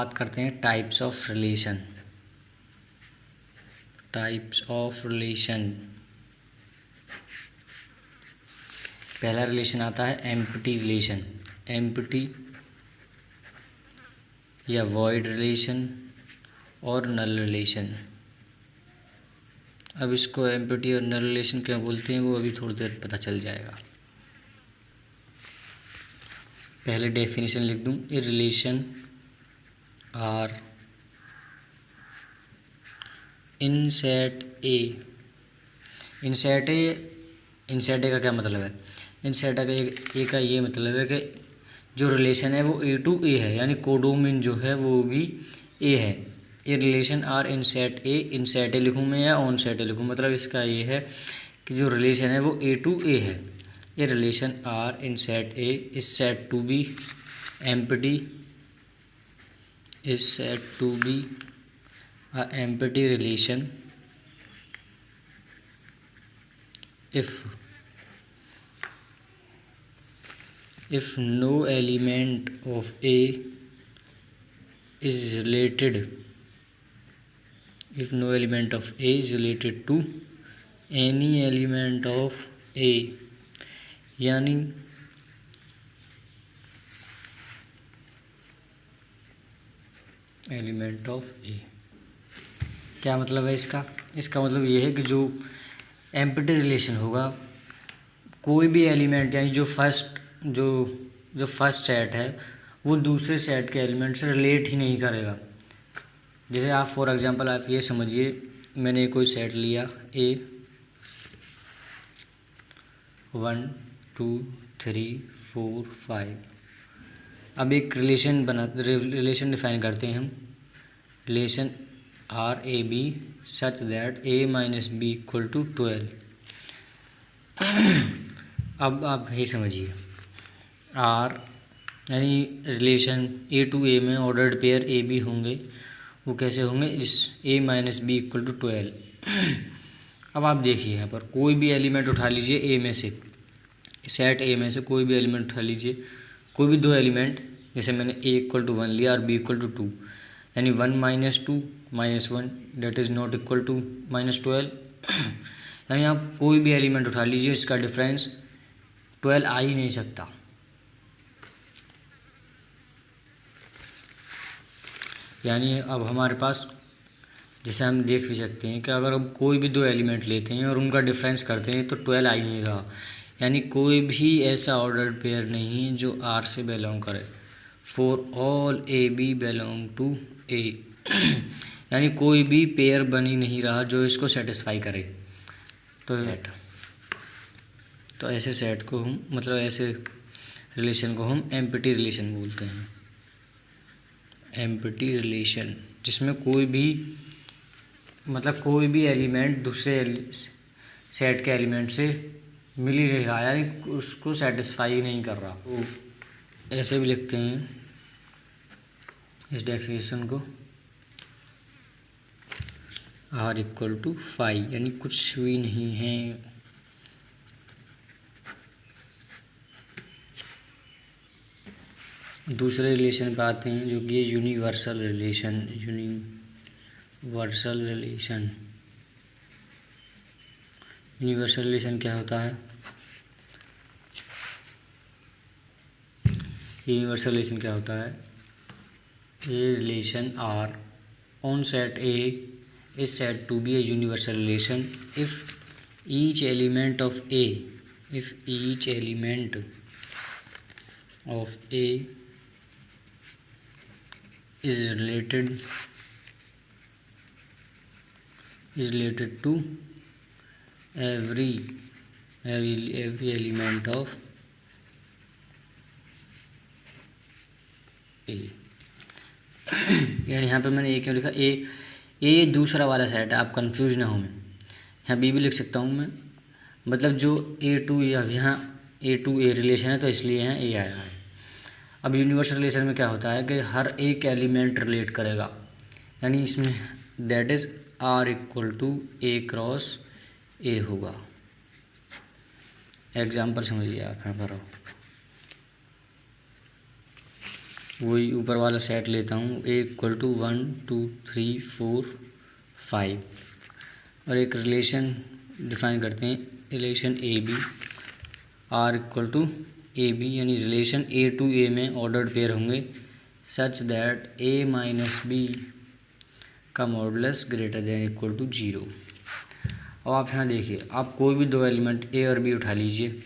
बात करते हैं types of relation. Types of relation, पहला रिलेशन आता है एम्प्टी रिलेशन। एम्प्टी या वॉइड रिलेशन और नल रिलेशन। अब इसको एम्प्टी और नल रिलेशन क्यों बोलते हैं वो अभी थोड़ी देर पता चल जाएगा। पहले डेफिनेशन लिख दूं, a relation R in set A. In set A का क्या मतलब है? इन सेट ए का ये मतलब है कि जो रिलेशन है वो ए टू ए है, यानी कोडोमेन जो है वो भी ए है। A relation R in set A, in set A लिखूँ मैं या ऑन सेट ए लिखूँ, मतलब इसका ये है कि जो रिलेशन है वो ए टू ए है। A relation R in set A is set to be empty, is set to be a empty relation if no element of A is related, if no element of A is related to any element of A, यानी element of ए। क्या मतलब है इसका? इसका मतलब ये है कि जो एम्प्टी रिलेशन होगा, कोई भी एलिमेंट यानी जो फर्स्ट सेट है वो दूसरे सेट के एलिमेंट से रिलेट ही नहीं करेगा। जैसे आप फॉर एग्जांपल आप ये समझिए, मैंने कोई सेट लिया ए 1 2 3 4 5। अब एक रिलेशन डिफाइन करते हैं हम, relation R A B such that A minus B equal to 12। अब आप ये समझिए, आर यानी रिलेशन ए टू ए में ऑर्डर्ड पेयर ए बी होंगे, वो कैसे होंगे? इस ए माइनस बी इक्वल टू 12। अब आप देखिए यहाँ पर कोई भी एलिमेंट उठा लीजिए ए में से, सेट ए में से कोई भी एलिमेंट उठा लीजिए, कोई भी दो एलिमेंट, जैसे मैंने ए इक्वल टू 1 लिया और बी इक्वल टू 2, यानी 1 minus 2 minus 1 that is not equal to minus 12। यानी आप कोई भी एलिमेंट उठा लीजिए, इसका डिफरेंस 12 आ ही नहीं सकता। यानी अब हमारे पास, जैसे हम देख भी सकते हैं कि अगर हम कोई भी दो एलिमेंट लेते हैं और उनका डिफरेंस करते हैं तो 12 आ ही नहीं रहा। यानी कोई भी ऐसा ऑर्डर्ड पेयर नहीं जो आर से बिलोंग करे। For all A B belong to A, यानी कोई भी पेयर बन ही नहीं रहा जो इसको सेटिस्फाई करे। तो ऐसे सेट को हम, मतलब ऐसे रिलेशन को हम एम्प्टी रिलेशन बोलते हैं। एम्प्टी रिलेशन जिसमें कोई भी, मतलब कोई भी एलिमेंट दूसरे सेट के एलिमेंट से मिल ही नहीं रहा, यानी उसको सेटिस्फाई नहीं कर रहा। तो ऐसे भी लिखते हैं इस डेफिनेशन को, आर इक्वल टू 5, यानी कुछ भी नहीं है। दूसरे रिलेशन पे आते हैं जो कि यूनिवर्सल रिलेशन। यूनिवर्सल रिलेशन क्या होता है? यूनिवर्सल रिलेशन क्या होता है? A relation R on set A is set to be a universal relation if each element of A is related to every element of A। यानी यहाँ पे मैंने ए क्यों लिखा? ए दूसरा वाला सेट है, आप कंफ्यूज ना हो। मैं यहाँ बी भी लिख सकता हूँ मैं, मतलब जो ए टू, यहाँ ए टू ए रिलेशन है तो इसलिए यहाँ ए आया है। अब यूनिवर्सल रिलेशन में क्या होता है कि हर एक एलिमेंट रिलेट करेगा, यानी इसमें that is R equal to A cross A होगा। एग्जाम्पल समझिए आप यहाँ पर। वही ऊपर वाला सेट लेता हूँ, ए इक्वल टू 1 2 3 4 5 और एक रिलेशन डिफाइन करते हैं, relation A B R equal to A B, यानी रिलेशन ए टू ए में ऑर्डर्ड पेयर होंगे such that A minus B का modulus greater than equal to 0। अब आप यहाँ देखिए, आप कोई भी दो एलिमेंट ए और बी उठा लीजिए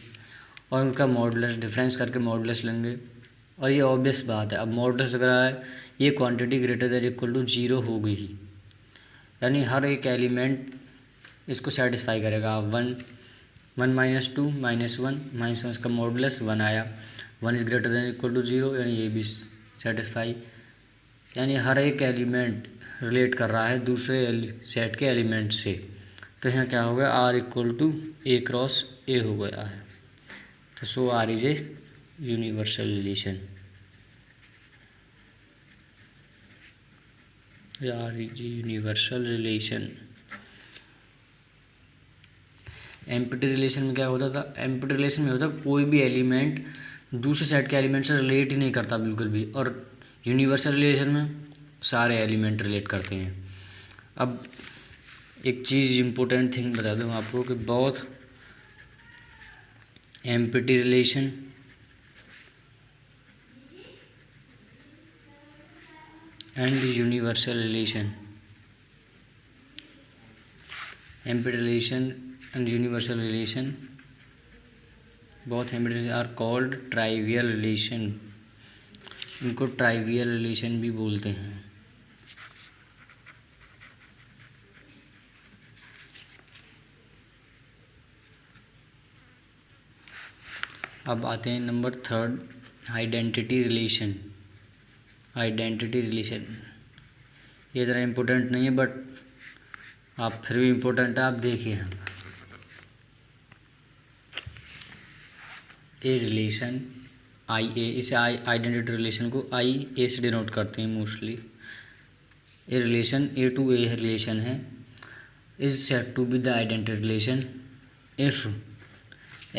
और उनका मॉडुलस डिफरेंस करके मॉडुलस लेंगे, और ये ऑब्वियस बात है, अब मॉडुलस लग रहा है ये quantity greater than equal to 0 होगी ही, यानी हर एक एलिमेंट इसको सेटिस्फाई करेगा। आप 1 माइनस 2 -1 -1 का मॉडुलस 1 आया, 1 is greater than equal to 0, यानी ये भी सेटिस्फाई, यानी हर एक एलिमेंट रिलेट कर रहा है दूसरे सेट के एलिमेंट से। तो यहाँ क्या हो गया, R equal to A cross A हो गया है। तो so R is a universal relation, R is universal relation. Empty relation में क्या होता था, एम्प्टी रिलेशन में होता कोई भी एलिमेंट दूसरे सेट के एलिमेंट से रिलेट ही नहीं करता बिल्कुल भी, और यूनिवर्सल रिलेशन में सारे एलिमेंट रिलेट करते हैं। अब एक चीज़ इम्पोर्टेंट थिंग बता दूँ आपको कि both empty relation and universal relation, empty relation and universal relation both empty are called trivial relation, इनको ट्राइवियल रिलेशन भी बोलते हैं। अब आते हैं number 3, identity relation. Identity relation ये ज़रा इम्पोर्टेंट नहीं है, बट आप फिर भी इम्पोर्टेंट है। आप देखिए, ए रिलेशन आई ए, इसे आइडेंटिटी रिलेशन को आई ए से डिनोट करते हैं mostly. A relation A to A relation है, is said to be the identity relation if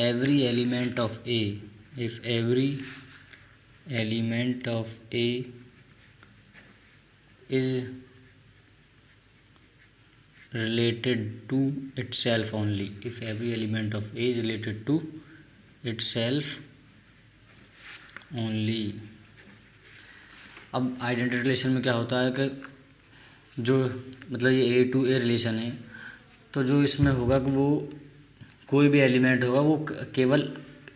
every element of A, if every element of A is related to itself only, if every element of A is related to itself only। अब identity relation में क्या होता है कि जो मतलब ये ए to A relation है, तो जो इसमें होगा कि वो कोई भी एलिमेंट होगा वो केवल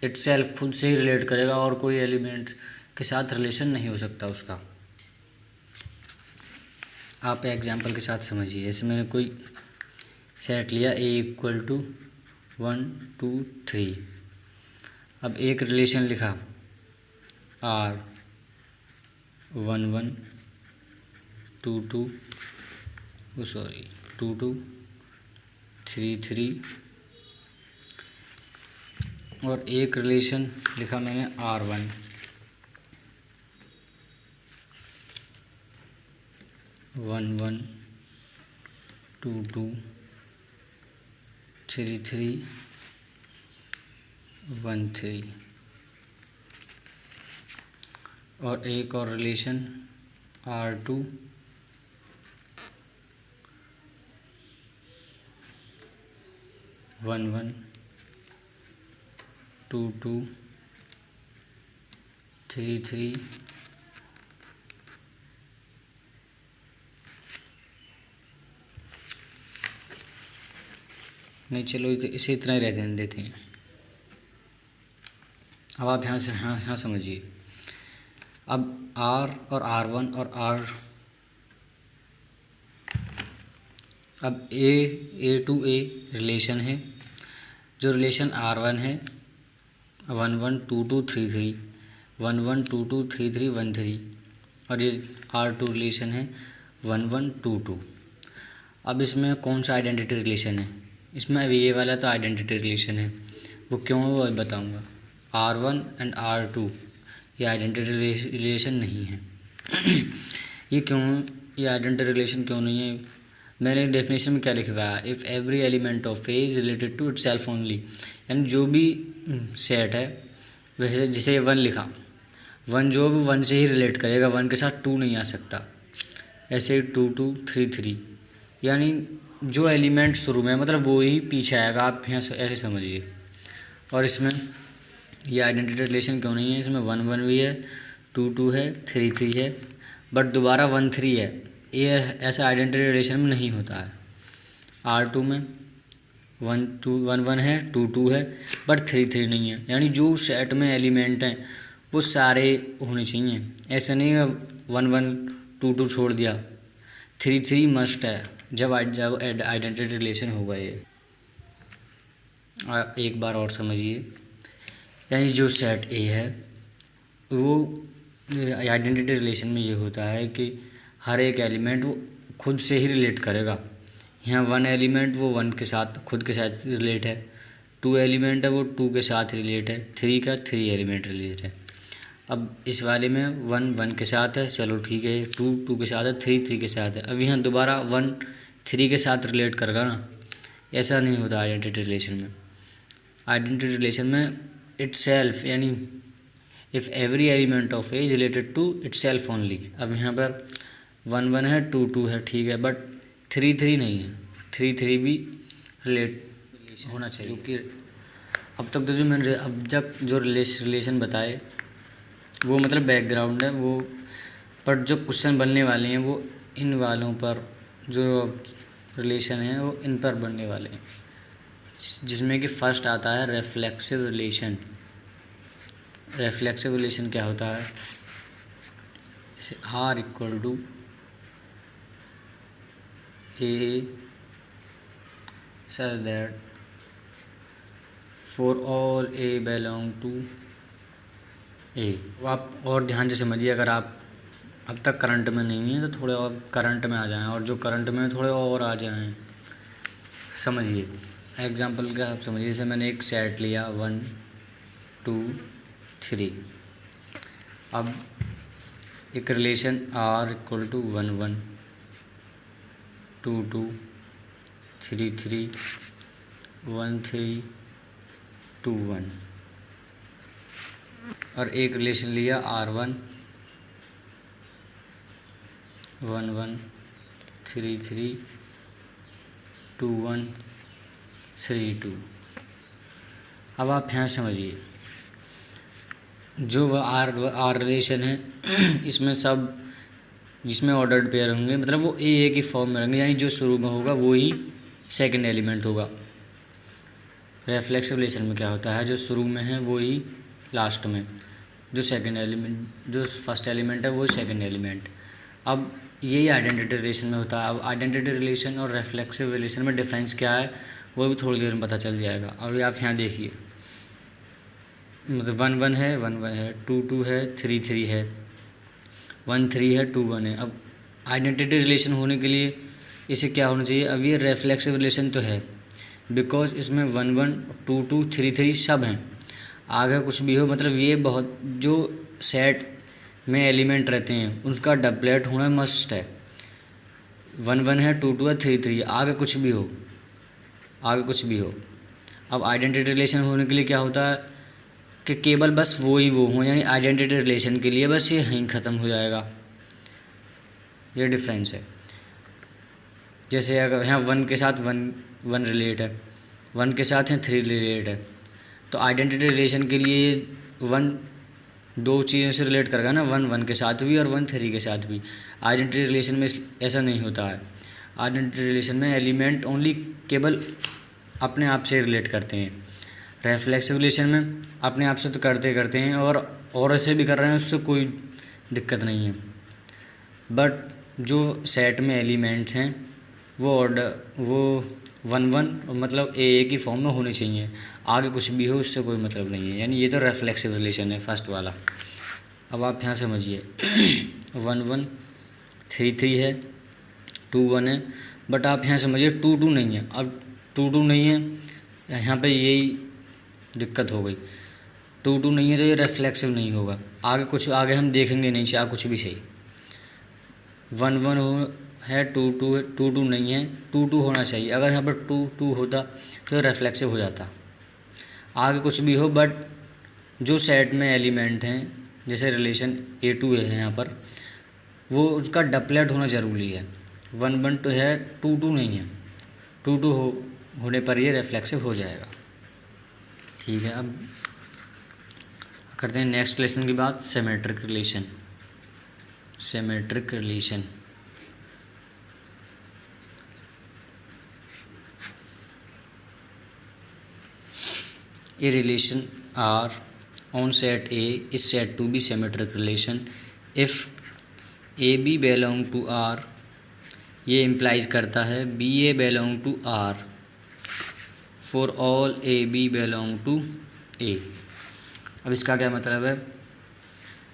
इटसेल्फ खुद से ही रिलेट करेगा और कोई एलिमेंट के साथ रिलेशन नहीं हो सकता उसका। आप एग्जांपल के साथ समझिए, जैसे मैंने कोई सेट लिया ए इक्वल टू 1 2 3, अब एक रिलेशन लिखा आर 1 1 2 2 2 2 3 3, और एक रिलेशन लिखा मैंने R1 1 1 2 2 3 3 1 3, और एक और रिलेशन R2 1 1 2 2 3 3 नहीं, चलो इसे इतना ही रहने देते हैं। अब आप यहाँ समझिए, अब R और R1 और R, अब ए टू ए रिलेशन है, जो रिलेशन R1 है 1 1 2 2 3 3 1 1 2 2 3 3 1 3, और ये R2 रिलेशन है 1 1 2 2। अब इसमें कौन सा आइडेंटिटी रिलेशन है, इसमें अभी ये वाला तो आइडेंटिटी रिलेशन है, वो क्यों है वो अभी बताऊँगा। R1 एंड R2 ये आइडेंटिटी रिलेशन नहीं है। ये क्यों, ये आइडेंटिटी रिलेशन क्यों नहीं है, मैंने डेफिनेशन में क्या लिखा हुआ है, if every element of A is related to itself only, यानी जो भी सेट है वैसे जैसे 1 लिखा वन जो है वो वन से ही रिलेट करेगा, वन के साथ टू नहीं आ सकता। ऐसे 2 2 3 3, यानी जो एलिमेंट शुरू में है मतलब वो ही पीछे आएगा, आप यहाँ से ऐसे समझिए। और इसमें ये आइडेंटिटी रिलेशन क्यों नहीं है, इसमें 1 1 भी है, 2 2 है, 3 3 है, बट दोबारा 1 3 है। ये ऐसा आइडेंटिटी रिलेशन में नहीं होता है। R2 में 1 2 1 1 है, 2 2 है, बट 3 3 नहीं है। यानी जो सेट में एलिमेंट हैं वो सारे होने चाहिए। ऐसा नहीं है 1 1 2 2 छोड़ दिया, 3 3 मस्ट है जब आइडेंटिटी रिलेशन होगा ये। एक बार और समझिए, यानी जो सेट ए है वो आइडेंटिटी रिलेशन में ये होता है कि हर एक एलिमेंट वो खुद से ही रिलेट करेगा। यहाँ 1 एलिमेंट वो 1 के साथ खुद के साथ रिलेट है, 2 एलिमेंट है वो 2 के साथ रिलेट है, 3 का 3 एलिमेंट रिलेट है। अब इस वाले में 1 1 के साथ है, चलो ठीक है, 2 2 के साथ है, 3 3 के साथ है। अब यहाँ दोबारा 1 3 के साथ रिलेट करेगा ना, ऐसा नहीं होता आइडेंटिटी रिलेशन में। आइडेंटिटी रिलेशन में इटसेल्फ, यानी if every element of A is related to itself only. अब यहाँ पर 1 1 है, 2 2 है, ठीक है, बट 3 3 नहीं है, 3 3 भी रिलेट होना चाहिए। क्योंकि अब तक तो जो मैंने अब जब जो रिलेशन बताए वो मतलब बैकग्राउंड है वो, पर जो क्वेश्चन बनने वाले हैं वो इन वालों पर, जो रिलेशन है वो इन पर बनने वाले हैं, जिसमें कि फर्स्ट आता है रिफ्लेक्सिव रिलेशन। रिफ्लेक्सिव रिलेशन क्या होता है, जैसे R equal to A such that for all A belong to A. वो आप और ध्यान से समझिए, अगर आप अब तक करंट में नहीं है तो थोड़े और करंट में आ जाएं, और जो करंट में थोड़े और आ जाएं, समझिए। एग्जांपल का आप समझिए, जैसे मैंने एक सेट लिया 1 2 3। अब एक रिलेशन R इक्वल टू 1 1 2 2 3 3 1 3 2 1, और एक रिलेशन लिया R1 1 1 3 3 2 1 3 2। अब आप यहाँ समझिए, जो वह आर रिलेशन है इसमें सब जिसमें ऑर्डर्ड पेयर होंगे मतलब वो ए की फॉर्म में रहेंगे, यानी जो शुरू में होगा वो ही सेकंड एलिमेंट होगा। रिफ्लेक्सिव रिलेशन में क्या होता है, जो शुरू में है वो ही लास्ट में, जो सेकंड एलिमेंट, जो फर्स्ट एलिमेंट है वो सेकंड एलिमेंट। अब यही आइडेंटिटी रिलेशन में होता है। अब आइडेंटिटी रिलेशन और रिफ्लेक्सिव रिलेशन में डिफरेंस क्या है वो भी थोड़ी देर में पता चल जाएगा। अभी आप यहाँ देखिए, मतलब 1 1 है, 1 1 है, 2 2 है, 3 3 है, 1 3 है, 2 1 है। अब आइडेंटिटी रिलेशन होने के लिए इसे क्या होना चाहिए, अब ये रिफ्लेक्सिव रिलेशन तो है, बिकॉज इसमें 1 1 2 2 3 3 सब हैं। आगे कुछ भी हो, मतलब ये बहुत जो सेट में एलिमेंट रहते हैं उसका डबलेट होना मस्ट है। 1 1 है, 2 2 है, 3 3, आगे कुछ भी हो, आगे कुछ भी हो। अब आइडेंटिटी रिलेशन होने के लिए क्या होता है कि केवल बस वो ही वो हों, यानी आइडेंटिटी रिलेशन के लिए बस ये यहीं ख़त्म हो जाएगा। ये डिफरेंस है। जैसे अगर यहाँ 1 के साथ 1 1 रिलेट है, 1 के साथ हैं 3 रिलेट है, तो आइडेंटिटी रिलेशन के लिए 1 दो चीज़ों से रिलेट करेगा ना, 1 1 के साथ भी और 1 3 के साथ भी। आइडेंटिटी रिलेशन में ऐसा नहीं होता है। आइडेंटिटी रिलेशन में एलिमेंट ओनली केवल अपने आप से रिलेट करते हैं। रिफ्लेक्सिव रिलेशन में अपने आप से तो करते हैं और ऐसे भी कर रहे हैं, उससे कोई दिक्कत नहीं है। बट जो सेट में एलिमेंट्स हैं वो 1 1 मतलब ए की फॉर्म में होने चाहिए, आगे कुछ भी हो उससे कोई मतलब नहीं है। यानी ये तो रिफ्लेक्सिव रिलेशन है फर्स्ट वाला। अब आप यहाँ समझिए 1 1 3 3 है, 2 1 है, बट आप यहाँ समझिए 2 2 नहीं है। अब 2 2 नहीं है, यहाँ पे यही दिक्कत हो गई। 2 2 नहीं है तो ये रिफ्लेक्सिव नहीं होगा। आगे हम देखेंगे नहीं, चाहे कुछ भी सही। 1 1 है, 2 2 नहीं है, 2 2 होना चाहिए। अगर यहाँ पर 2 2 होता तो रिफ्लेक्सिव हो जाता। आगे कुछ भी हो, बट जो सेट में एलिमेंट हैं जैसे रिलेशन A2 है यहाँ पर, वो उसका डबलेट होना ज़रूरी है। 1 1 तो है, 2 2 नहीं है। 2 2 होने पर ये रिफ्लेक्सिव हो जाएगा। ठीक है, अब करते हैं नेक्स्ट रिलेशन की बात, symmetric relation. Symmetric relation A relation R on set A is said to be symmetric relation if AB belong to R, ये इम्प्लाइज करता है BA belong to R for all AB belong to A। अब इसका क्या मतलब है,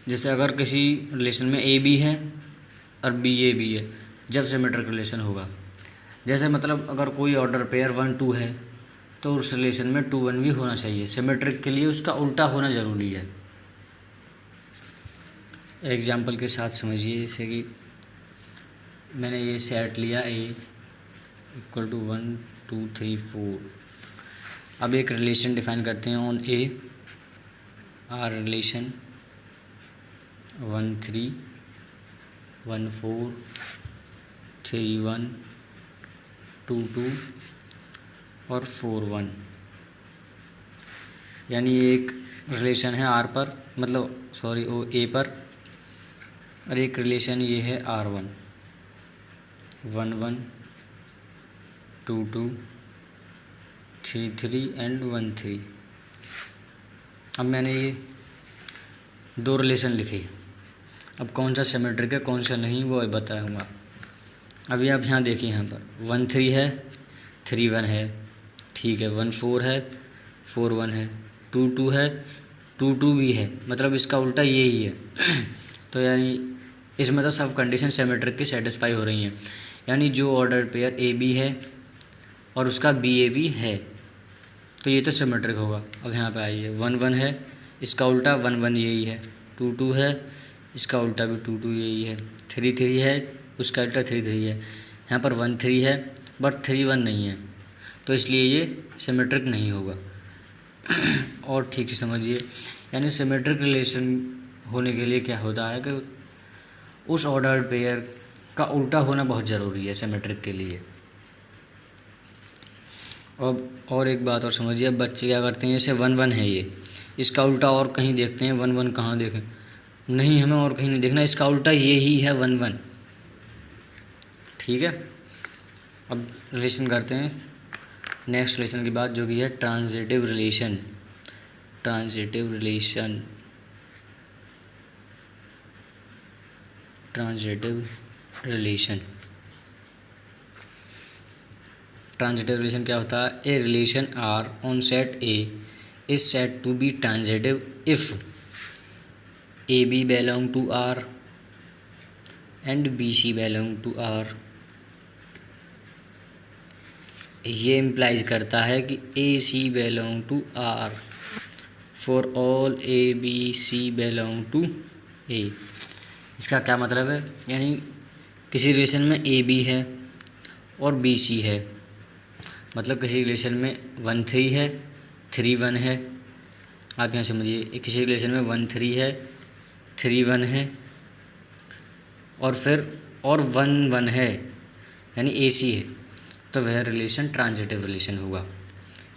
जैसे अगर किसी रिलेशन में AB है और BA भी है, जब सिमेट्रिक रिलेशन होगा। जैसे मतलब अगर कोई ऑर्डर पेयर 1 2 है तो उस रिलेशन में 2 1 भी होना चाहिए। सिमेट्रिक के लिए उसका उल्टा होना ज़रूरी है। एग्जाम्पल के साथ समझिए, जैसे कि मैंने ये सेट लिया A इक्वल टू 1 2 3 4। अब एक रिलेशन डिफाइन करते हैं ऑन A, आर रिलेशन 1 3 1 4 3 1 2 2 और 4 1, यानी एक रिलेशन है R पर, मतलब सॉरी वो A पर, और एक रिलेशन ये है R1 1 1 2 2 3 3 एंड 1 3। अब मैंने ये 2 रिलेशन लिखे, अब कौन सा सिमेट्रिक है कौन सा नहीं वो बताऊँगा। अभी आप यहाँ देखिए, यहाँ पर 1 3 है, 3 1 है, ठीक है, 1 4 है, 4 1 है, 2 2 है, 2 2 भी है, मतलब इसका उल्टा यही है। तो यानी इसमें तो सब कंडीशन सिमेट्रिक की सेटिस्फाई हो रही हैं, यानी जो ऑर्डर पेयर ए बी है और उसका बी ए बी है तो ये तो सिमेट्रिक होगा। अब यहाँ पे आइए, 1 1 है, इसका उल्टा 1 1 यही है, 2 2 है, इसका उल्टा भी 2 2 यही है, 3 3 है, उसका उल्टा 3 3 है, यहाँ पर 1 3 है बट 3 1 नहीं है, तो इसलिए ये सिमेट्रिक नहीं होगा। और ठीक से समझिए, यानी सिमेट्रिक रिलेशन होने के लिए क्या होता है कि उस ऑर्डर पेयर का उल्टा होना बहुत ज़रूरी है सिमेट्रिक के लिए। अब और एक बात और समझिए, अब बच्चे क्या करते हैं, जैसे 1 1 है ये, इसका उल्टा और कहीं देखते हैं, 1 1 कहाँ देखें, नहीं हमें और कहीं नहीं देखना, इसका उल्टा ये ही है 1 1। ठीक है, अब रिलेशन करते हैं नेक्स्ट रिलेशन की बात, जो कि है transitive relation. Transitive relation, transitive relation, transitive relation क्या होता है, a relation R on set A is set to be transitive if A B belong to R and B C belong to R. ये implies करता है कि A C belong to R for all A B C belong to A. इसका क्या मतलब है, यानी किसी रिलेशन में ए बी है और बी सी है, मतलब किसी रिलेशन में 1 3 है 3 1 है। आप यहाँ समझिए, किसी रिलेशन में 1 3 है 3 1 है और फिर और 1 1 है, यानी ए सी है, तो वह रिलेशन ट्रांजिटिव रिलेशन होगा।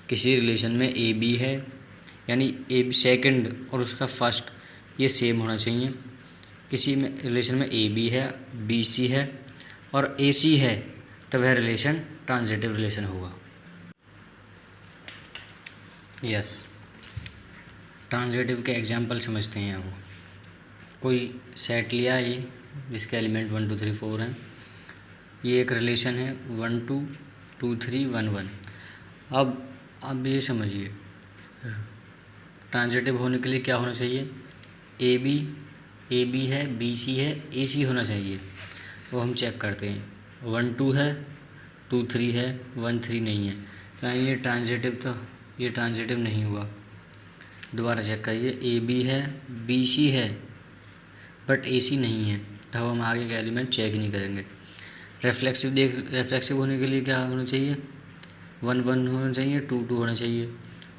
किसी रिलेशन में ए बी है, यानी ए सेकंड और उसका फर्स्ट ये सेम होना चाहिए। किसी में रिलेशन में ए बी है, बी सी है और ए सी है, तो वह रिलेशन ट्रांजिटिव रिलेशन होगा। यस, ट्रांजिटिव के एग्जांपल समझते हैं। वो कोई सेट लिया ये जिसके एलिमेंट 1 2 3 4 हैं, ये एक रिलेशन है 1 2 2 3 1 1। अब ये समझिए, ट्रांजिटिव होने के लिए क्या होना चाहिए, ए बी है, बी सी है, ए सी होना चाहिए। वो हम चेक करते हैं, 1 2 है 2 3 है 1 3 नहीं है, तो ये ट्रांजिटिव नहीं हुआ। दोबारा चेक करिए, ए बी है बी सी है बट ए सी नहीं है, तो हम आगे के एलिमेंट चेक नहीं करेंगे। रिफ्लेक्सिव होने के लिए क्या होना चाहिए, 1 1 होना चाहिए 2 2 होना चाहिए,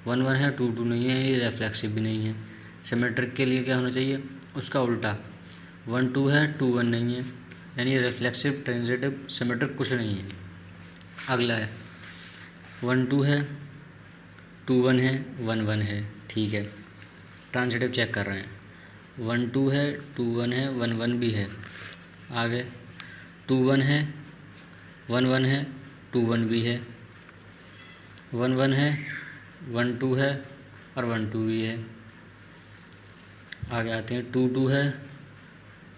1 1 है 2 2 नहीं है, ये रिफ्लेक्सिव भी नहीं है। सिमेट्रिक के लिए क्या होना चाहिए, उसका उल्टा 1 2 है 2 1 नहीं है, यानी रिफ्लेक्सिव ट्रांजिटिव सिमेट्रिक कुछ नहीं है। अगला है 1 2 है 2 1 है 1 1 है, ठीक है। ट्रांजिटिव चेक कर रहे हैं। 1 2 है 2 1 है 1 1 भी है। आगे 2 1 है 1 1 है 2 1 भी है। 1 1 है 1 2 है और 1 2 भी है। आगे आते हैं 2 2 है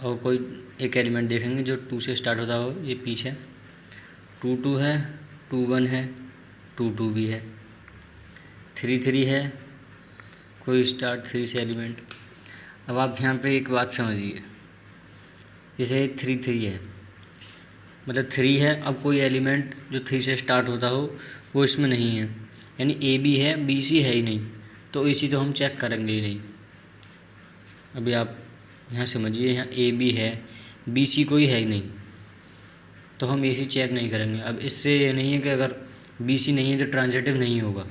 और कोई एक एलिमेंट देखेंगे जो 2 से स्टार्ट होता हो, ये पीछे 2 2 है 2 1 है 2 2 भी है। 3 3 है, कोई स्टार्ट 3 से एलिमेंट। अब आप यहाँ पे एक बात समझिए, जैसे 3 3 है मतलब 3 है, अब कोई एलिमेंट जो 3 से स्टार्ट होता हो वो इसमें नहीं है, यानी ए बी है बी सी है ही नहीं, तो ए सी तो हम चेक करेंगे ही नहीं। अभी आप यहाँ समझिए, यहाँ ए बी है बी सी कोई है ही नहीं, तो हम ए सी चेक नहीं करेंगे। अब इससे ये नहीं है कि अगर बी सी नहीं है तो ट्रांजिटिव नहीं होगा।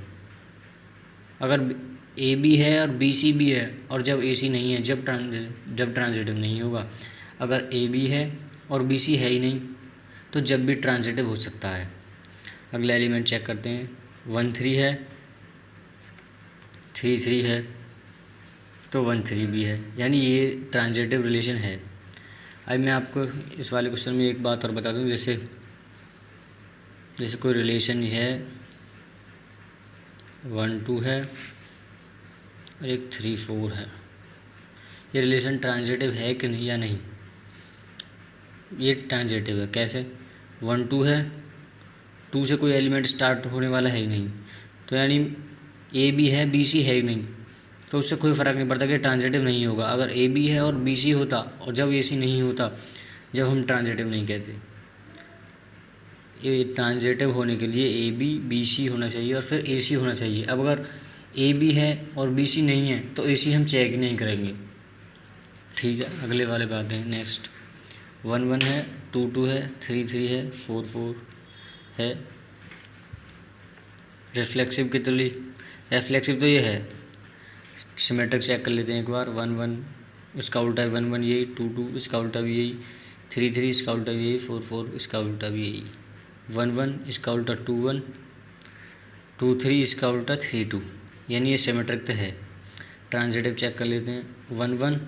अगर ए बी है और बी सी भी है और जब ए सी नहीं है जब ट्रांजिटिव नहीं होगा। अगर ए बी है और बी सी है ही नहीं तो जब भी ट्रांजिटिव हो सकता है। अगला एलिमेंट चेक करते हैं। 1 3 है 3 3 है तो 1 3 भी है, यानी ये ट्रांजिटिव रिलेशन है। अब मैं आपको इस वाले क्वेश्चन में एक बात और बता दूं, जैसे कोई रिलेशन है 1 2 है और एक 3 4 है, ये रिलेशन ट्रांजिटिव है कि नहीं या नहीं? ये ट्रांजिटिव है। कैसे? 1 2 है, 2 से कोई एलिमेंट स्टार्ट होने वाला है ही नहीं, तो यानी ए बी है बी सी है ही नहीं, तो उससे कोई फ़र्क नहीं पड़ता कि ट्रांजिटिव नहीं होगा। अगर ए बी है और बी सी होता और जब ए सी नहीं होता, जब हम ट्रांजिटिव नहीं कहते। ये ट्रांजिटिव होने के लिए ए बी बी सी होना चाहिए और फिर ए सी होना चाहिए। अब अगर ए बी है और बी सी नहीं है तो ए सी हम चेक ही नहीं करेंगे, ठीक है। अगले वाले पे आते हैं। नेक्स्ट 1 1 है 2 2 है 3 3 है 4 4 है। रिफ्लेक्सिव की तुली, रिफ्लेक्सिव तो ये है। सिमेट्रिक चेक कर लेते हैं एक बार। 1 1 इसका उल्टा है 1 1 यही, 2 2 इसका उल्टा भी यही, 3 3 इसका उल्टा भी यही, 4 4 इसका उल्टा भी यही, 1 1 इसका उल्टा 2 1, 2 3 इसका उल्टा 3 2, यानी ये सिमेट्रिक तो है। ट्रांजिटिव चेक कर लेते हैं। 1 1,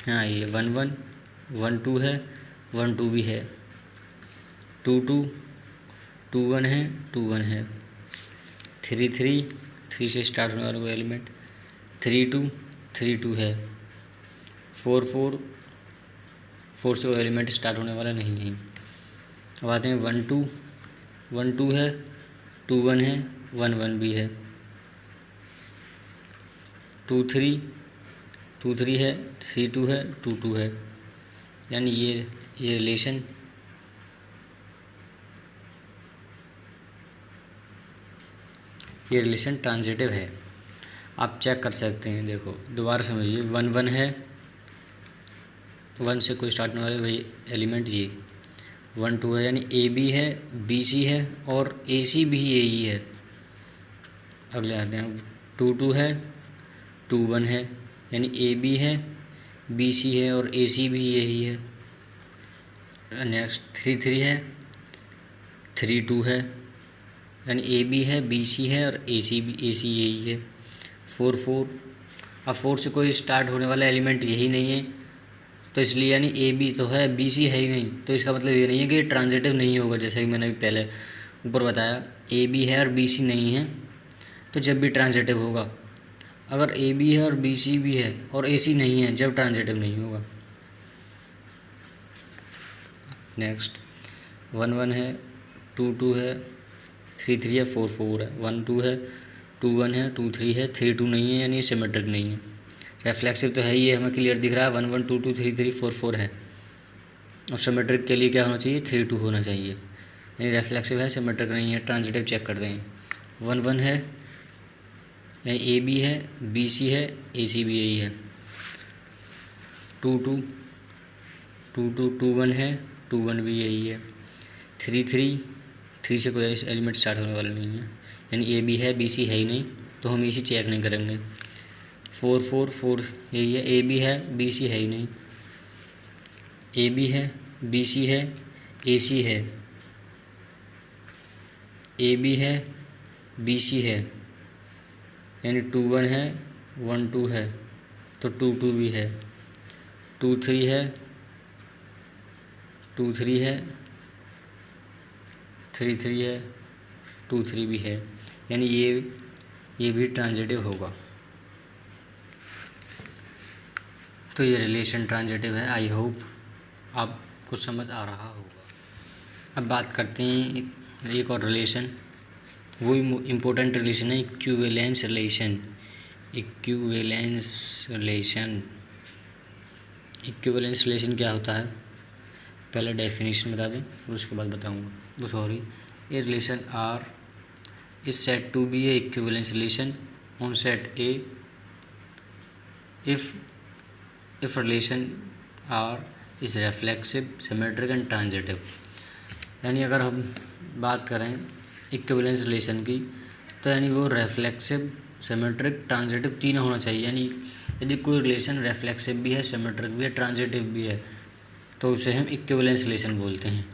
हाँ ये 1 1 1 2 है 1 2 भी है, 2 2 2 1 है 2 1 है, 3 3 3 से स्टार्ट होने वाला कोई एलिमेंट, 3 2 3 2 है, 4 4 4 से कोई एलिमेंट स्टार्ट होने वाला नहीं है। अब आते हैं 1 2 1 2 है 2 1 है 1 1 भी है, 2 3 2 3 है 3 2 है 2 2 है, यानी ये रिलेशन ट्रांजिटिव है। आप चेक कर सकते हैं। देखो दोबारा समझिए, 1 1 है, 1 से कोई स्टार्ट होने वाले वही एलिमेंट, ये 1 2 है, यानी ए बी है बी सी है और ए सी भी यही है। अगले आते हैं 2 2 है 2 1 है, यानी ए बी है बी सी है और ए सी भी यही है। नेक्स्ट 3 3 है 3 2 है, यानी ए बी है बी सी है और ए सी यही है। 4 4, अब 4 से कोई स्टार्ट होने वाला एलिमेंट यही नहीं है, तो इसलिए यानी ए बी तो है बी सी है ही नहीं, तो इसका मतलब ये नहीं है कि ट्रांजिटिव नहीं होगा। जैसे कि मैंने पहले ऊपर बताया, ए बी है और बी सी नहीं है तो जब भी ट्रांजिटिव होगा। अगर ए बी है और बी सी भी है और ए सी नहीं है, जब ट्रांजिटिव नहीं होगा। नेक्स्ट 1 1 है 2 2 है 3 3 है 4 4 है, 1 2 है 2 1 है 2 3 है 3 2 नहीं है, यानी सिमेट्रिक नहीं है। रिफ्लेक्सिव तो है ही है, हमें क्लियर दिख रहा है। 1 1 2 2 3 3 4 4 है, और सिमेट्रिक के लिए क्या होना चाहिए? 3 2 होना चाहिए, यानी रिफ्लेक्सिव है सिमेट्रिक नहीं है। ट्रांजिटिव चेक करते हैं। 1 1 है, यानी ए बी है बी सी है ए सी भी यही है। 2 2 2 2 2 1 है 2 1 भी यही है। 3 3 3 से कोई एलिमेंट स्टार्ट होने वाला नहीं है, यानी ए बी है बी सी है ही नहीं, तो हम ए सी चेक नहीं करेंगे। 4 4 4 यही है, ए बी है, बी सी है ही नहीं, ए बी है, बी सी है, ए सी है, ए बी है, बी सी है, यानी 2 1 है, 1 2 है, तो 2 2 भी है, 2 3 है, 2 3 है, 3 3 है, 2 3 भी है, यानी ये भी ट्रांजिटिव होगा। तो ये रिलेशन ट्रांजिटिव है। आई होप आपको समझ आ रहा होगा। अब बात करते हैं एक और रिलेशन, वो इम्पोर्टेंट रिलेशन है equivalence relation. Equivalence relation, equivalence relation क्या होता है, पहले डेफिनेशन बता दें फिर उसके बाद बताऊंगा। वो sorry, A relation R is set to be a equivalence relation on set A if relation R is reflexive, symmetric and transitive। यानी अगर हम बात करें इक्विवेलेंस रिलेशन की, तो यानी वो रेफ्लेक्सिव, सिमेट्रिक, ट्रांजिटिव तीनों होना चाहिए। यानी यदि कोई रिलेशन रेफ्लेक्सिव भी है, सिमेट्रिक भी है, ट्रांजिटिव भी है, तो उसे हम इक्विवेलेंस रिलेशन बोलते हैं।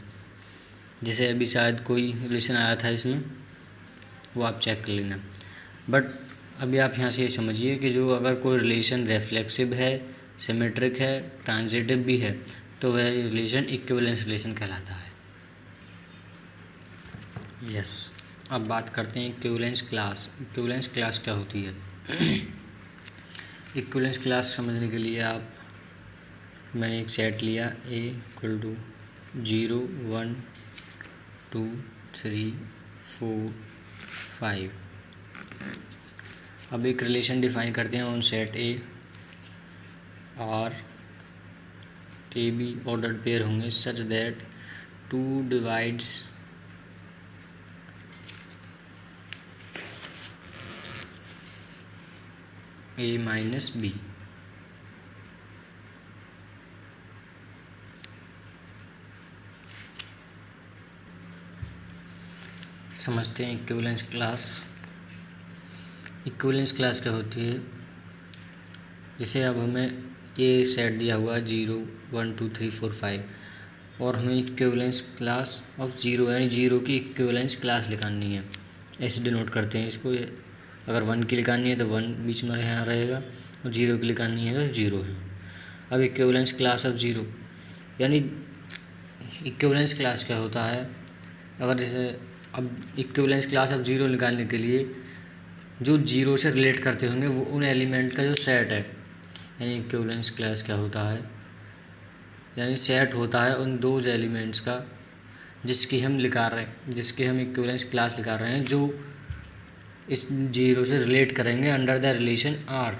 जैसे अभी शायद कोई रिलेशन आया था इसमें, वो आप चेक कर लेना। बट अभी आप यहाँ से ये समझिए कि जो अगर कोई रिलेशन रेफ्लेक्सिव है, सिमेट्रिक है, ट्रांजिटिव भी है, तो वह रिलेशन इक्विवेलेंस रिलेशन कहलाता है। यस, अब बात करते हैं इक्विवेलेंस क्लास। इक्विवेलेंस क्लास क्या होती है? इक्विवेलेंस क्लास समझने के लिए मैंने एक सेट लिया A इक्वल टू 0 1 2 3 4 5। अब एक रिलेशन डिफाइन करते हैं ऑन सेट A और ए बी ऑर्डर्ड पेयर होंगे such that 2 divides A minus B. समझते हैं इक्विवेलेंस क्लास। इक्विवेलेंस क्लास क्या होती है? जैसे अब हमें ये सेट दिया हुआ 0 1 2 3 4 5 और हमें इक्विवेलेंस क्लास ऑफ 0 यानी 0 की इक्विवेलेंस क्लास निकालनी है। ऐसे डिनोट करते हैं इसको। अगर 1 की निकालनी है तो 1 बीच में यहाँ रहेगा और 0 की निकालनी है तो 0 है। अब इक्विवेलेंस क्लास ऑफ 0 यानी इक्विवेलेंस क्लास क्या होता है? अगर जैसे अब इक्विवेलेंस क्लास ऑफ 0 निकालने के लिए जो 0 से रिलेट करते होंगे वो उन एलिमेंट का जो सेट है, यानी इक्विवेलेंस क्लास क्या होता है? यानी सेट होता है उन दो एलिमेंट्स का जिसकी हम इक्विवेलेंस क्लास निकाल रहे हैं, जो इस 0 से रिलेट करेंगे अंडर द रिलेशन आर।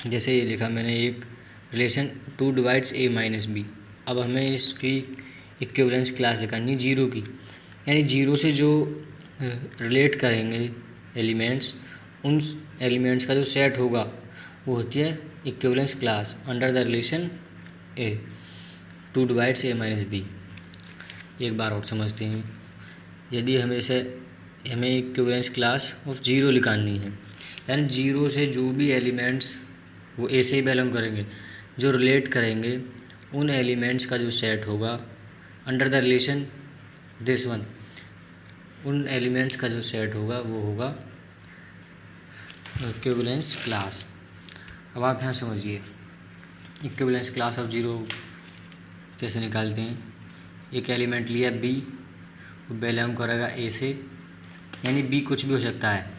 जैसे ये लिखा मैंने, एक relation 2 divides A minus B. अब हमें इसकी इक्विवेलेंस क्लास निकालनी है 0 की, यानी 0 से जो रिलेट करेंगे एलिमेंट्स, उन एलिमेंट्स का जो सेट होगा वो होती है equivalence class under the relation A 2 divides A minus B. एक बार और समझते हैं। यदि हमें इक्विवेलेंस क्लास ऑफ 0 निकालनी है, यानी 0 से जो भी एलिमेंट्स वो ए से ही बिलोंग करेंगे, जो रिलेट करेंगे उन एलिमेंट्स का जो सेट होगा under the relation this one, उन एलिमेंट्स का जो सेट होगा वो होगा इक्विवेलेंस क्लास। अब आप यहाँ समझिए इक्विवेलेंस क्लास ऑफ 0 कैसे निकालते हैं। एक एलिमेंट लिया बी, वो बिलोंग करेगा ए से, यानी बी कुछ भी हो सकता है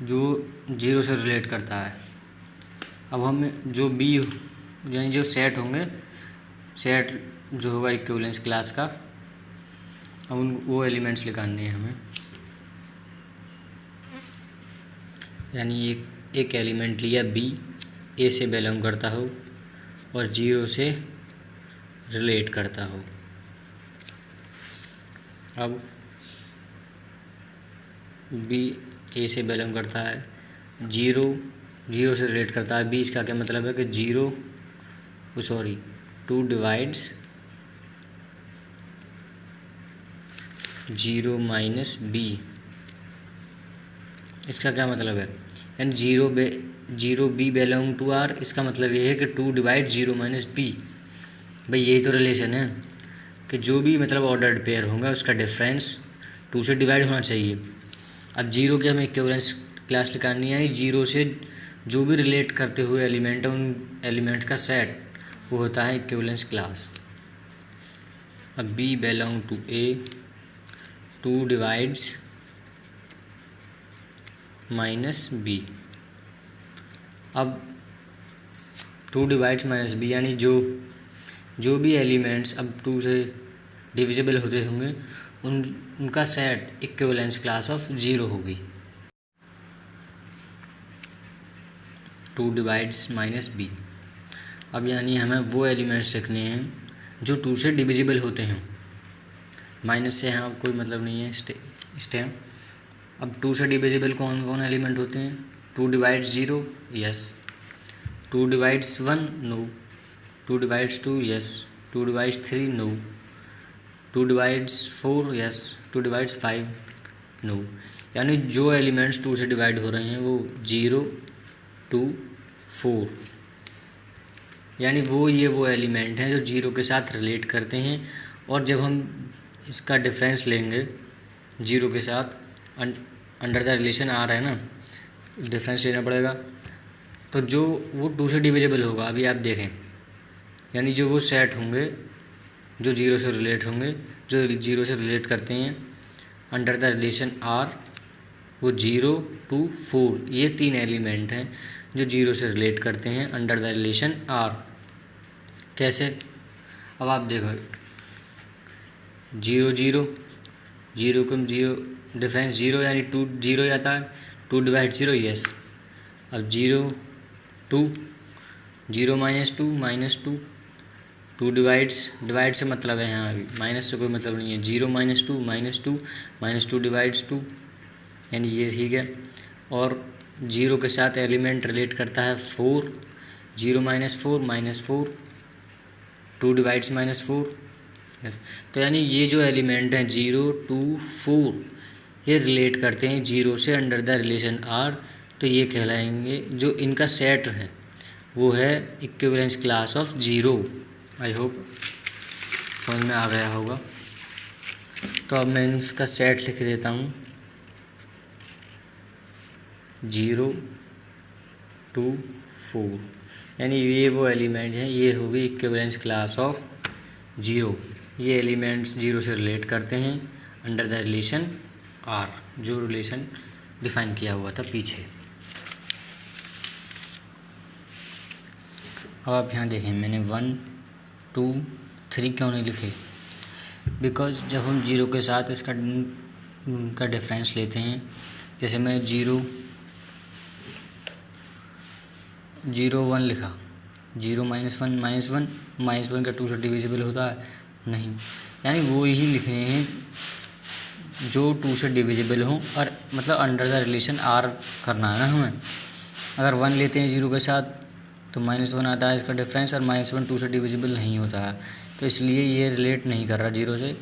जो 0 से रिलेट करता है। अब हम जो बी यानी जो सेट होंगे, सेट जो होगा इक्विवेलेंस क्लास का, अब वो एलिमेंट्स निकालने हैं हमें। यानी एक एलिमेंट लिया बी, ए से बिलोंग करता हो और 0 से रिलेट करता हो। अब बी ए से बिलोंग करता है, 0 से रिलेट करता है बी। इसका क्या मतलब है कि 2 डिवाइड्स 0 माइनस बी। इसका क्या मतलब है? यानी zero B belong to R, इसका मतलब ये है कि 2 डिवाइड जीरो माइनस बी। भाई यही तो रिलेशन है कि जो भी मतलब ऑर्डर्ड पेयर होगा उसका डिफरेंस 2 से डिवाइड होना चाहिए। अब जीरो की हमें इक्विवेलेंस क्लास निकालनी है, यानी जीरो से जो भी रिलेट करते हुए एलिमेंट है उन एलिमेंट का सेट वो होता है इक्विवेलेंस क्लास। अब B belong to A, 2 divides minus B. अब 2 डिवाइड्स माइनस बी यानी जो भी एलिमेंट्स अब 2 से डिविजिबल होते होंगे उनका set equivalence class of zero होगी। 2 डिवाइड्स माइनस बी। अब यानी हमें वो एलिमेंट्स लिखने हैं जो 2 से डिविजिबल होते हैं। माइनस से यहाँ कोई मतलब नहीं है स्टेम। अब 2 से डिविजिबल कौन कौन एलिमेंट होते हैं? 2 divides 0, yes. 2 divides 1, no. 2 divides 2, yes. 2 divides 3, no. 2 divides 4, yes. 2 divides 5, no. यानी जो एलिमेंट्स 2 से डिवाइड हो रहे हैं वो 0, 2, 4, यानी वो एलिमेंट हैं जो 0 के साथ रिलेट करते हैं। और जब हम इसका डिफरेंस लेंगे 0 के साथ, अंडर द रिलेशन आ रहा है ना, डिफरेंस लेना पड़ेगा, तो जो वो 2 से डिविजिबल होगा। अभी आप देखें, यानी जो वो सेट होंगे जो 0 से रिलेट होंगे, जो 0 से रिलेट करते हैं अंडर द रिलेशन आर, वो 0, 2, 4 ये 3 एलिमेंट हैं जो 0 से रिलेट करते हैं अंडर द रिलेशन आर। कैसे? अब आप देखो 0, 0, 0 कम 0 डिफरेंस 0 यानी 2 0 आता है। 2 डिवाइड 0, यस। अब 0, 2, 0 माइनस 2, माइनस 2। 2 डिवाइड से मतलब है यहाँ, अभी माइनस से कोई मतलब नहीं है। 0 माइनस 2, माइनस 2, माइनस 2 डिवाइड्स 2, यानी ये ठीक है। और 0 के साथ एलिमेंट रिलेट करता है 4, 0 minus 4, minus 4। 2 divides minus 4, yes. तो यानी ये जो एलिमेंट हैं 0, 2, 4 ये रिलेट करते हैं 0 से अंडर द रिलेशन आर, तो ये कहलाएंगे जो इनका सेट है वो है equivalence class of 0। I hope समझ में आ गया होगा। तो अब मैं इसका सेट लिख देता हूँ 0, 2, 4, यानी ये वो एलिमेंट हैं, ये होगी इक्विवेलेंस क्लास ऑफ 0। ये एलिमेंट्स 0 से रिलेट करते हैं अंडर द रिलेशन आर, जो रिलेशन डिफाइन किया हुआ था पीछे। अब आप यहाँ देखें, मैंने 1, 2, 3 क्यों नहीं लिखे? बिकॉज जब हम 0 के साथ इसका डिफरेंस लेते हैं, जैसे मैंने 0, 1 लिखा, 0 माइनस 1, माइनस 1, माइनस 1 का 2 से डिविजिबल होता है नहीं, यानी वो ही लिखने हैं जो 2 से डिविजिबल हों, और मतलब अंडर द रिलेशन आर करना है ना हमें। अगर 1 लेते हैं 0 के साथ तो माइनस 1 आता है इसका डिफरेंस, और माइनस 1 2 से डिविजिबल नहीं होता है, तो इसलिए ये रिलेट नहीं कर रहा 0 से।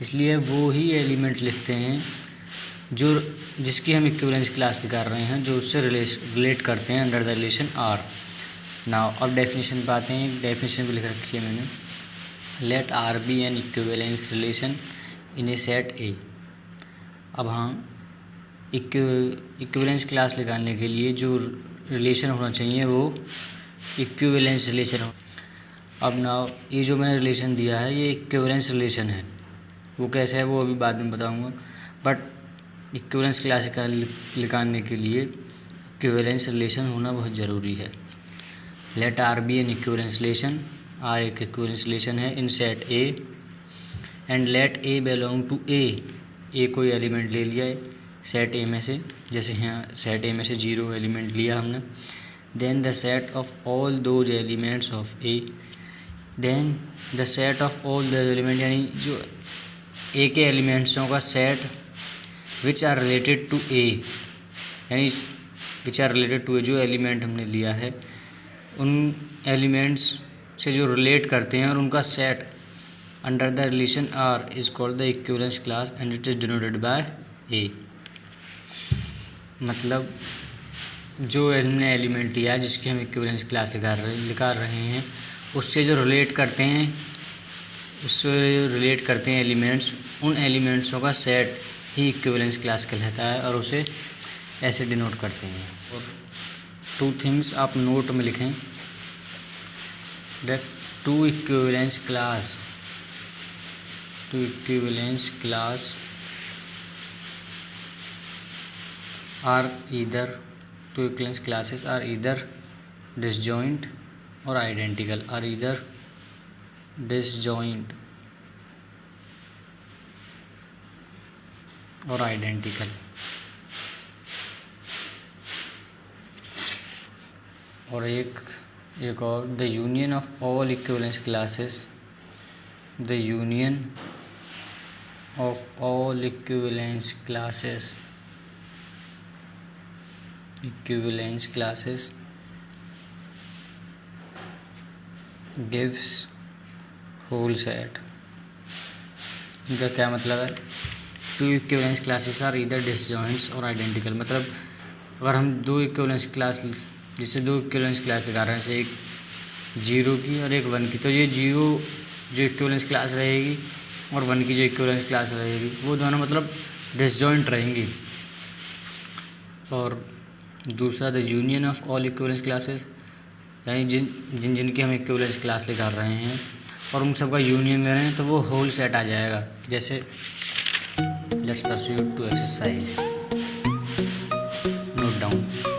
इसलिए वो ही एलिमेंट लिखते हैं जो जिसकी हम इक्विवेलेंस क्लास निकाल रहे हैं, जो उससे रिलेट करते हैं under the relation R. Now अब डेफिनेशन पे आते हैं। डेफिनेशन भी लिख रखी है मैंने, let R be an equivalence relation in a set A. अब हाँ, इक्विवेलेंस क्लास निकालने के लिए जो रिलेशन होना चाहिए वो इक्विवेलेंस रिलेशन हो। अब नाउ ये जो मैंने रिलेशन दिया है ये इक्विवेलेंस रिलेशन है, वो कैसे है वो अभी बाद में बताऊंगा। बट इक्विवेलेंस क्लास निकालने के लिए इक्विवेलेंस रिलेशन होना बहुत ज़रूरी है। Let R be an equivalence relation, R एक इक्विवेलेंस रिलेशन है in set A, and let A belong to A कोई एलिमेंट ले लिया है सेट ए में से, जैसे यहाँ सेट ए में से 0 एलिमेंट लिया हमने। Then the set of all those elements of A, then the set of all those element यानी जो ए के एलिमेंट्सों का set which are related to A, यानी which are related to A, जो एलिमेंट हमने लिया है उन एलिमेंट्स से जो रिलेट करते हैं और उनका set under the relation R is called the equivalence class and it is denoted by A. मतलब जो हमने एलिमेंट लिया जिसकी हम इक्विवेलेंस क्लास निकाल रहे हैं उससे जो रिलेट करते हैं एलिमेंट्स, उन एलिमेंट्सों का सेट ही इक्विवेलेंस क्लास कहलाता है और उसे ऐसे डिनोट करते हैं। और 2 थिंग्स आप नोट में लिखें that two equivalence class are either two equivalence classes are either disjoint or identical, और एक और the union of all equivalence classes gives whole set. इनका क्या मतलब है? Two equivalence classes are either disjoints और आइडेंटिकल, मतलब अगर हम दो इक्विवेलेंस क्लास दिखा रहे हैं, जैसे एक 0 की और एक 1 की, तो ये 0 जो इक्विवेलेंस क्लास रहेगी और 1 की जो इक्विवेलेंस क्लास रहेगी वो दोनों मतलब डिसजॉइंट रहेंगी। और दूसरा the union of all equivalence classes, यानी जिनकी हम इक्विवेलेंस क्लास निकाल रहे हैं और उन सबका यूनियन ले रहे हैं तो वो होल सेट आ जाएगा। जैसे let's pursue to exercise, note down.